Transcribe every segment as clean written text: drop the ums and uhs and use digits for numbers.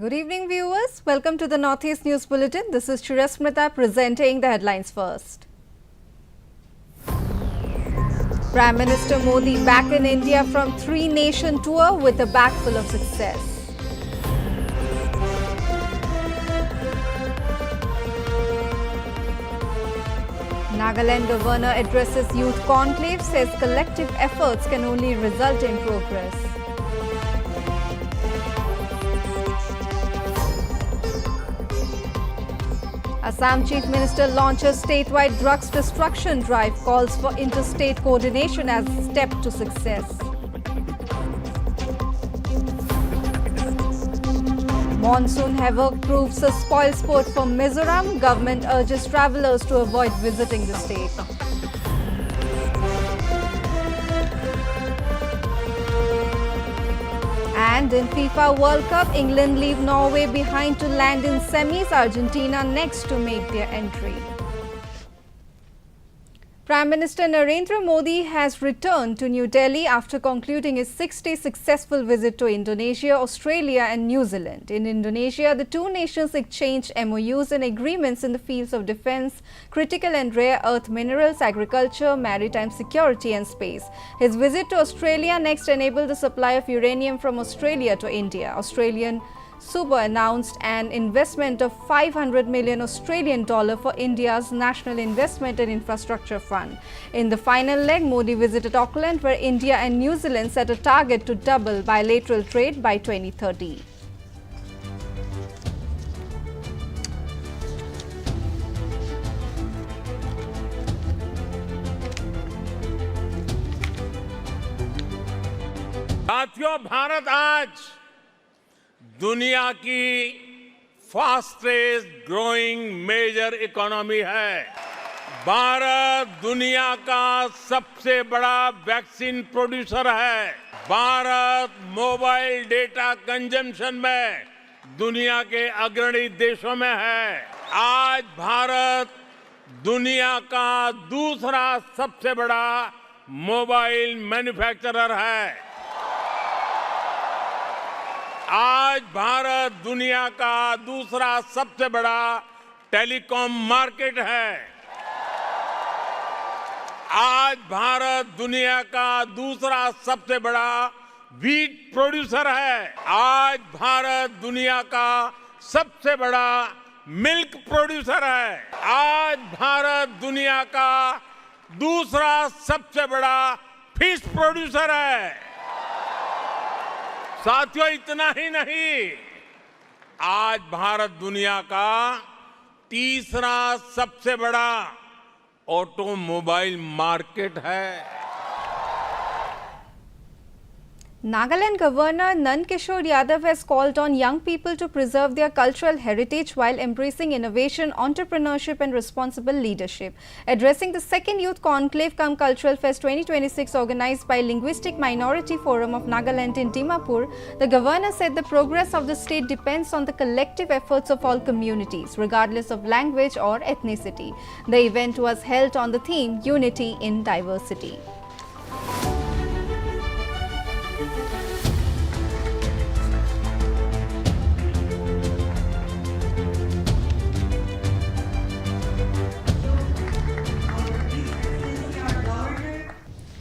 Good evening, viewers. Welcome to the Northeast News Bulletin. This is Chirasmrita presenting the headlines first. Prime Minister Modi back in India from three-nation tour with a bag full of success. Nagaland Governor addresses youth conclave, says collective efforts can only result in progress. Assam Chief Minister launches statewide drugs destruction drive, calls for interstate coordination as a step to success. Monsoon havoc proves a spoilsport for Mizoram. Government urges travellers to avoid visiting the state. And in FIFA World Cup, England leave Norway behind to land in semis. Argentina next to make their entry. Prime Minister Narendra Modi has returned to New Delhi after concluding his 6-day successful visit to Indonesia, Australia and New Zealand. In Indonesia, the two nations exchanged MOUs and agreements in the fields of defence, critical and rare earth minerals, agriculture, maritime security and space. His visit to Australia next enabled the supply of uranium from Australia to India. Australian Suba announced an investment of 500 million Australian dollar for India's National Investment and Infrastructure Fund. In the final leg, Modi visited Auckland, where India and New Zealand set a target to double bilateral trade by 2030. साथियों, भारत आज दुनिया की fastest growing major economy है। भारत दुनिया का सबसे बड़ा vaccine producer है। भारत मोबाइल डेटा कंजम्पशन में दुनिया के अग्रणी देशों में है। आज भारत दुनिया का दूसरा सबसे बड़ा मोबाइल मैन्युफैक्चरर है। आज भारत दुनिया का दूसरा सबसे बड़ा टेलीकॉम मार्केट है। आज भारत दुनिया का दूसरा सबसे बड़ा व्हीट प्रोड्यूसर है। आज भारत दुनिया का सबसे बड़ा मिल्क प्रोड्यूसर है। आज भारत दुनिया का दूसरा सबसे बड़ा फिश प्रोड्यूसर है। साथियों, इतना ही नहीं, आज भारत दुनिया का तीसरा सबसे बड़ा ऑटोमोबाइल मार्केट है। Nagaland Governor Nand Kishore Yadav has called on young people to preserve their cultural heritage while embracing innovation, entrepreneurship and responsible leadership. Addressing the second Youth Conclave cum Cultural Fest 2026 organized by Linguistic Minority Forum of Nagaland in Dimapur, the Governor said the progress of the state depends on the collective efforts of all communities, regardless of language or ethnicity. The event was held on the theme Unity in Diversity.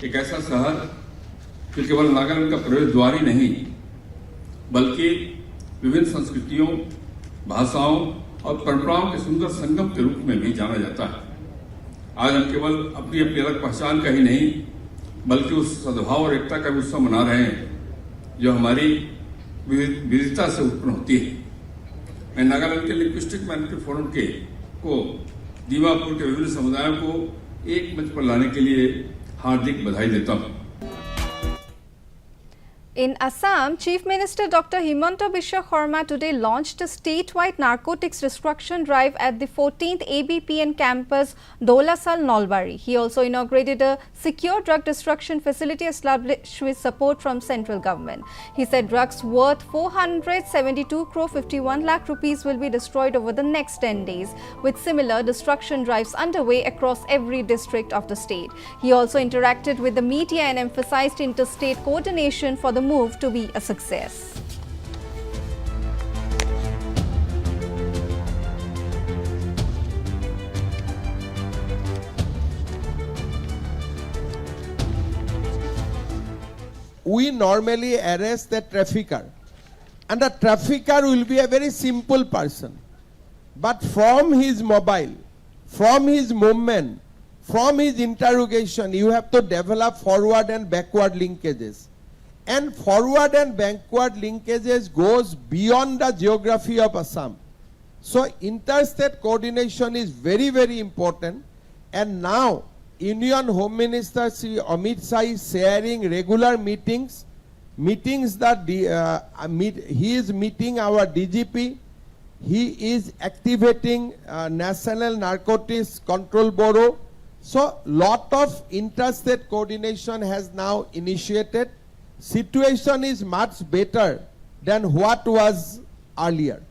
एक ऐसा शहर जो केवल नागालैंड का प्रवेश द्वार ही नहीं, बल्कि विभिन्न संस्कृतियों, भाषाओं और परंपराओं के सुंदर संगम के रूप में भी जाना जाता है। आज हम केवल अपनी अपनी अलग पहचान का ही नहीं, बल्कि उस सद्भाव और एकता का भी उत्सव मना रहे हैं जो हमारी विविधता से उत्पन्न होती है। मैं नागालैंड के लिंग्विस्टिक माइनॉरिटी फोरम को दीमापुर के विभिन्न समुदायों को एक मंच पर लाने के लिए हार्दिक बधाई देता हूं। In Assam, Chief Minister Dr. Himanta Biswa Sharma today launched a statewide narcotics destruction drive at the 14th ABPN campus Dolasal Nolbari. He also inaugurated a secure drug destruction facility established with support from central government. He said drugs worth 472 crore 51 lakh rupees will be destroyed over the next 10 days, with similar destruction drives underway across every district of the state. He also interacted with the media and emphasized interstate coordination for the move to be a success. we normally arrest the trafficker. And the trafficker will be a very simple person. But from his mobile, from his movement, from his interrogation, you have to develop forward and backward linkages. And forward and backward linkages goes beyond the geography of Assam. So interstate coordination is very, very important. And now, Union Home Minister Sri Amit Shah is sharing regular meetings that he is meeting our DGP. He is activating National Narcotics Control Bureau. So lot of interstate coordination has now initiated. Situation is much better than what was earlier.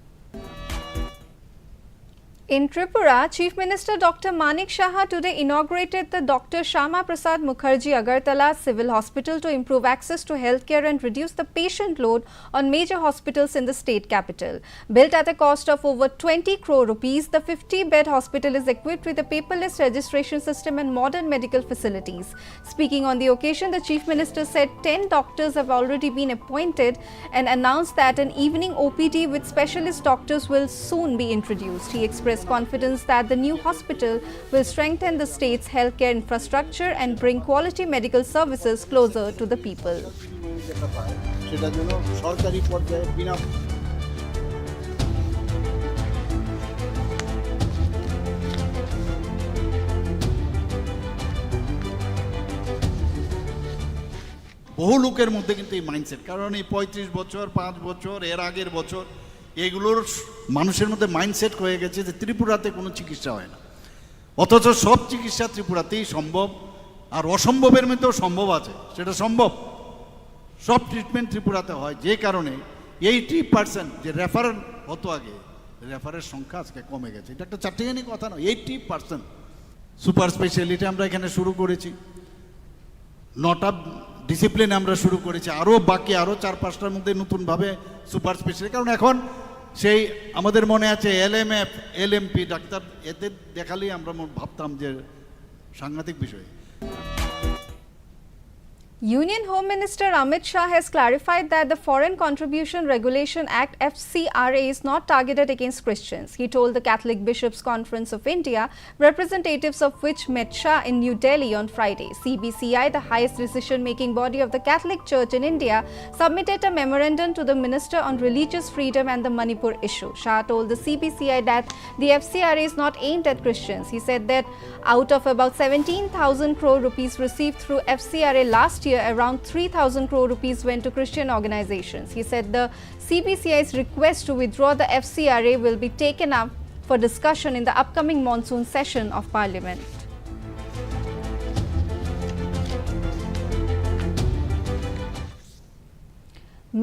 In Tripura, Chief Minister Dr. Manik Saha today inaugurated the Dr. Shama Prasad Mukherjee Agartala Civil Hospital to improve access to healthcare and reduce the patient load on major hospitals in the state capital. Built at a cost of over 20 crore rupees, the 50-bed hospital is equipped with a paperless registration system and modern medical facilities. Speaking on the occasion, the Chief Minister said 10 doctors have already been appointed and announced that an evening OPD with specialist doctors will soon be introduced. He expressed confidence that the new hospital will strengthen the state's healthcare infrastructure and bring quality medical services closer to the people. বহু লোকের মধ্যে কিন্তু এই mindset, কারণ এই 35 বছর 5 বছর এর আগের বছর এগুলোর মানুষের মধ্যে মাইন্ডসেট হয়ে গেছে যে ত্রিপুরাতে কোনো চিকিৎসা হয় না, অথচ সব চিকিৎসা ত্রিপুরাতেই সম্ভব। আর অসম্ভবের মধ্যেও সম্ভব আছে, সেটা সম্ভব। সব ট্রিটমেন্ট ত্রিপুরাতে হয়, যে কারণে 80% যে রেফার হতো আগে, রেফারের সংখ্যা আজকে কমে গেছে। এটা একটা চারটিখানি কথা নয়, 80% সুপার স্পেশালিটি আমরা এখানে শুরু করেছি, 9টা ডিসিপ্লিন আমরা শুরু করেছি, আরও বাকি আরও 4-5টার মধ্যে নতুনভাবে সুপার স্পেশালিটি। কারণ এখন সেই আমাদের মনে আছে LMF, LMP ডাক্তার, এতে দেখালেই আমরা ভাবতাম যে সাংঘাতিক বিষয়। Union Home Minister Amit Shah has clarified that the Foreign Contribution Regulation Act FCRA is not targeted against Christians. He told the Catholic Bishops' Conference of India, representatives of which met Shah in New Delhi on Friday. CBCI, the highest decision-making body of the Catholic Church in India, submitted a memorandum to the Minister on religious freedom and the Manipur issue. Shah told the CBCI that the FCRA is not aimed at Christians. He said that out of about 17,000 crore rupees received through FCRA last year, around 3,000 crore rupees went to Christian organizations. He said the CBCI's request to withdraw the FCRA will be taken up for discussion in the upcoming monsoon session of Parliament.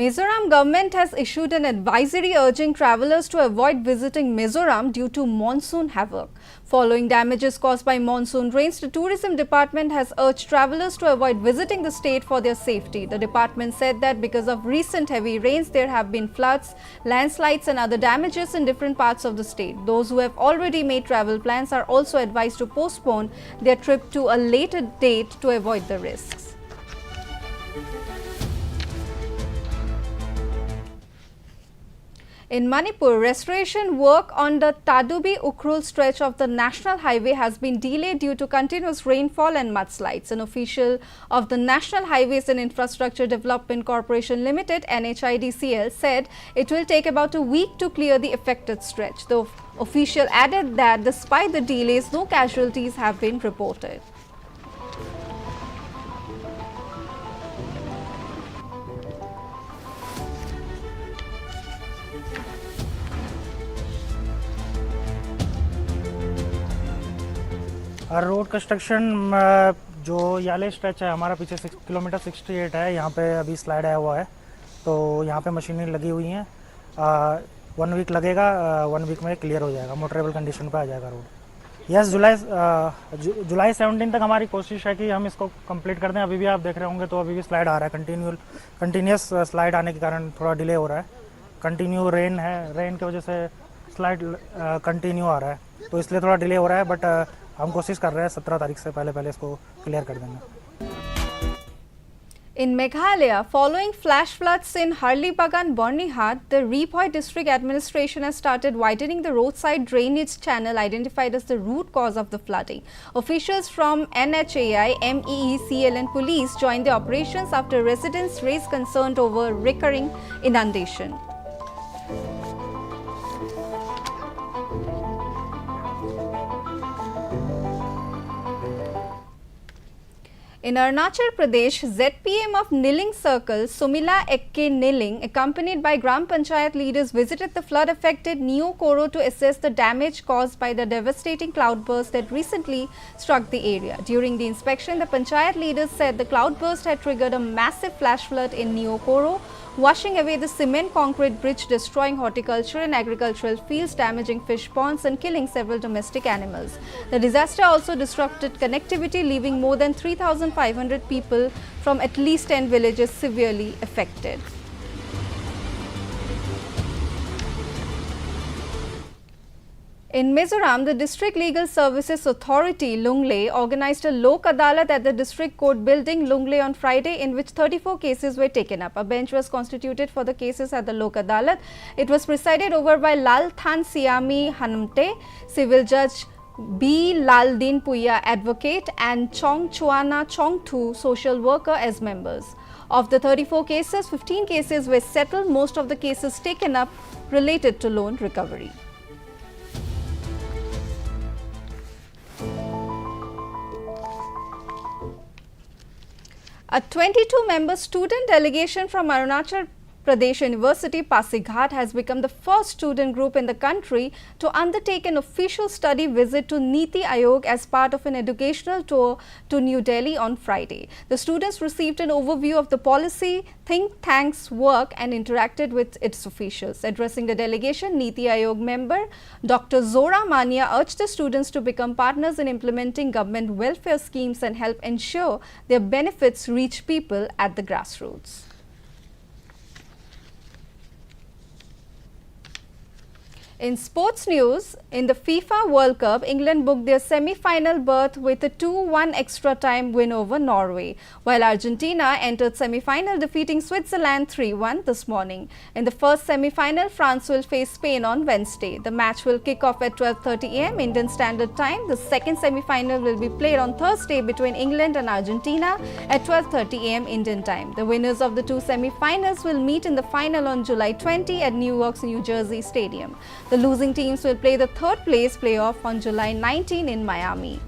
Mizoram government has issued an advisory urging travellers to avoid visiting Mizoram due to monsoon havoc. Following damages caused by monsoon rains, the tourism department has urged travellers to avoid visiting the state for their safety. The department said that because of recent heavy rains, there have been floods, landslides and other damages in different parts of the state. Those who have already made travel plans are also advised to postpone their trip to a later date to avoid the risks. In Manipur, restoration work on the Tadubi-Ukhrul stretch of the National Highway has been delayed due to continuous rainfall and mudslides. An official of the National Highways and Infrastructure Development Corporation Limited (NHIDCL) said it will take about a week to clear the affected stretch. The official added that despite the delays, no casualties have been reported. और road construction जो Yale stretch है हमारा पीछे 6 kilometre 68 है, यहाँ पे अभी slide आया हुआ है, तो यहाँ पे मशीनें लगी हुई हैं। 1 वीक लगेगा, 1 वीक में क्लियर हो जाएगा, मोटरेबल कंडीशन पे आ जाएगा रोड। यस, जुलाई 17 तक हमारी कोशिश है कि हम इसको कंप्लीट कर दें। अभी भी आप देख रहे होंगे तो अभी भी स्लाइड आ रहा है, कंटिन्यूस स्लाइड आने के कारण थोड़ा डिले हो रहा है। कंटिन्यू रेन है, रेन की वजह से स्लाइड कंटिन्यू आ रहा है, तो इसलिए थोड़ा डिले हो रहा है, बट हम कोशिश कर रहे हैं 17 तारीख से पहले इसको क्लियर कर देंगे। In Meghalaya, following flash floods in Harlibagan, Bornihad, the Riphoi district administration has started widening the roadside drainage channel identified as the root cause of the flooding. Officials from NHAI, MEECL and police joined the operations after residents raised concern over recurring inundation. In Arunachal Pradesh, ZPM of Niling Circle, Sumila Ekke Niling, accompanied by Gram Panchayat leaders, visited the flood-affected Neo Koro to assess the damage caused by the devastating cloudburst that recently struck the area. During the inspection, the Panchayat leaders said the cloudburst had triggered a massive flash flood in Neo Koro, washing away the cement concrete bridge, destroying horticulture and agricultural fields, damaging fish ponds and killing several domestic animals. The disaster also disrupted connectivity, leaving more than 3,500 people from at least 10 villages severely affected. In Mizoram, the District Legal Services Authority, Lunglei, organized a Lok Adalat at the District Court building, Lunglei, on Friday, in which 34 cases were taken up. A bench was constituted for the cases at the Lok Adalat. It was presided over by Lal Than Siami Hanamte, Civil Judge B. Laldin Puya, Advocate, and Chong Chuana Chongthu, Social Worker, as members. Of the 34 cases, 15 cases were settled. Most of the cases taken up related to loan recovery. A 22-member student delegation from Arunachal Pradesh University, Pasighat, has become the first student group in the country to undertake an official study visit to Niti Aayog as part of an educational tour to New Delhi on Friday. The students received an overview of the policy, think tank's work and interacted with its officials. Addressing the delegation, Niti Aayog member Dr. Zora Mania urged the students to become partners in implementing government welfare schemes and help ensure their benefits reach people at the grassroots. In sports news, in the FIFA World Cup, England booked their semi-final berth with a 2-1 extra time win over Norway, while Argentina entered semi-final defeating Switzerland 3-1 this morning. In the first semi-final, France will face Spain on Wednesday. The match will kick off at 12:30 am Indian Standard Time. The second semi-final will be played on Thursday between England and Argentina at 12:30 am Indian Time. The winners of the two semi-finals will meet in the final on July 20 at Newark's New Jersey Stadium. The losing teams will play the third place playoff on July 19 in Miami.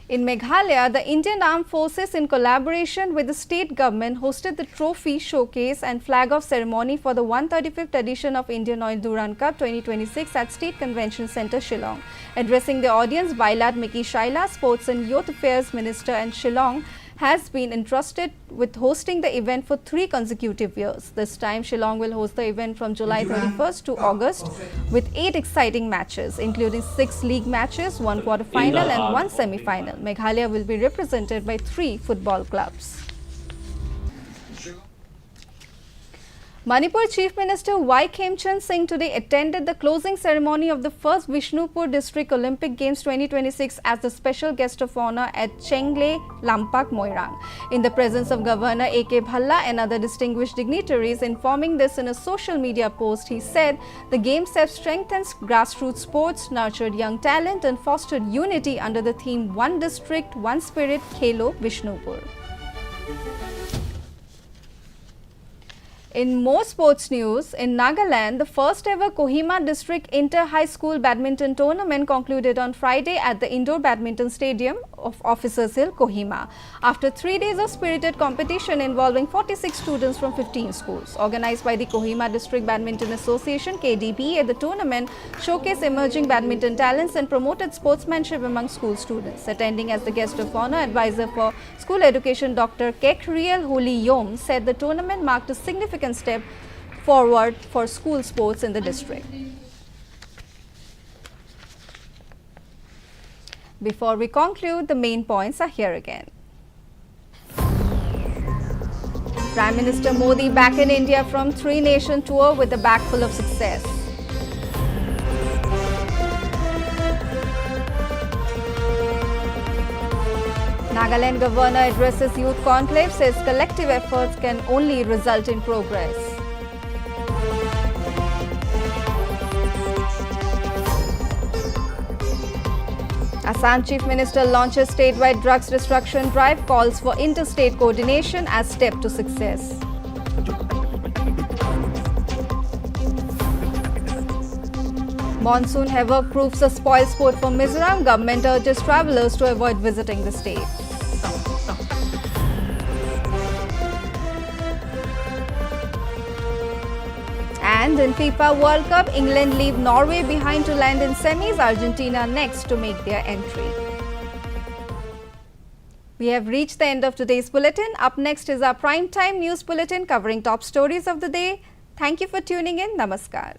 In Meghalaya, the Indian Armed Forces, in collaboration with the state government, hosted the trophy showcase and flag-off ceremony for the 135th edition of Indian Oil Durand Cup 2026 at State Convention Centre, Shillong. Addressing the audience, Bailat Miki Shaila, Sports and Youth Affairs Minister, and Shillong has been entrusted with hosting the event for 3 consecutive years. This time, Shillong will host the event from July 31st to August with 8 exciting matches, including 6 league matches, 1 quarter-final and 1 semi-final. Meghalaya will be represented by 3 football clubs. Manipur Chief Minister Y. Khemchand Singh today attended the closing ceremony of the first Vishnupur District Olympic Games 2026 as the special guest of honor at Chengle Lampak, Moirang. In the presence of Governor A.K. Bhalla and other distinguished dignitaries, informing this in a social media post, he said the Games have strengthened grassroots sports, nurtured young talent and fostered unity under the theme One District, One Spirit, Khelo Vishnupur. In more sports news, in Nagaland, the first ever Kohima District Inter-High School Badminton Tournament concluded on Friday at the Indoor Badminton Stadium of Officers Hill, Kohima. After 3 days of spirited competition involving 46 students from 15 schools. Organized by the Kohima District Badminton Association, KDBA, the tournament showcased emerging badminton talents and promoted sportsmanship among school students. Attending as the guest of honor, advisor for school education Dr. Kekriel Huli Yom said the tournament marked a significant step forward for school sports in the district. Before we conclude, the main points are here again. Prime Minister Modi back in India from 3-nation tour with a bag full of success. Nagaland Governor addresses youth conclave, says collective efforts can only result in progress. Assam Chief Minister launches statewide drugs destruction drive, calls for interstate coordination as step to success. Monsoon havoc proves a spoil sport for Mizoram. Government urges travellers to avoid visiting the state. And in FIFA World Cup, England leave Norway behind to land in semis. Argentina next to make their entry. We have reached the end of today's bulletin. Up next is our prime time news bulletin covering top stories of the day. Thank you for tuning in. Namaskar.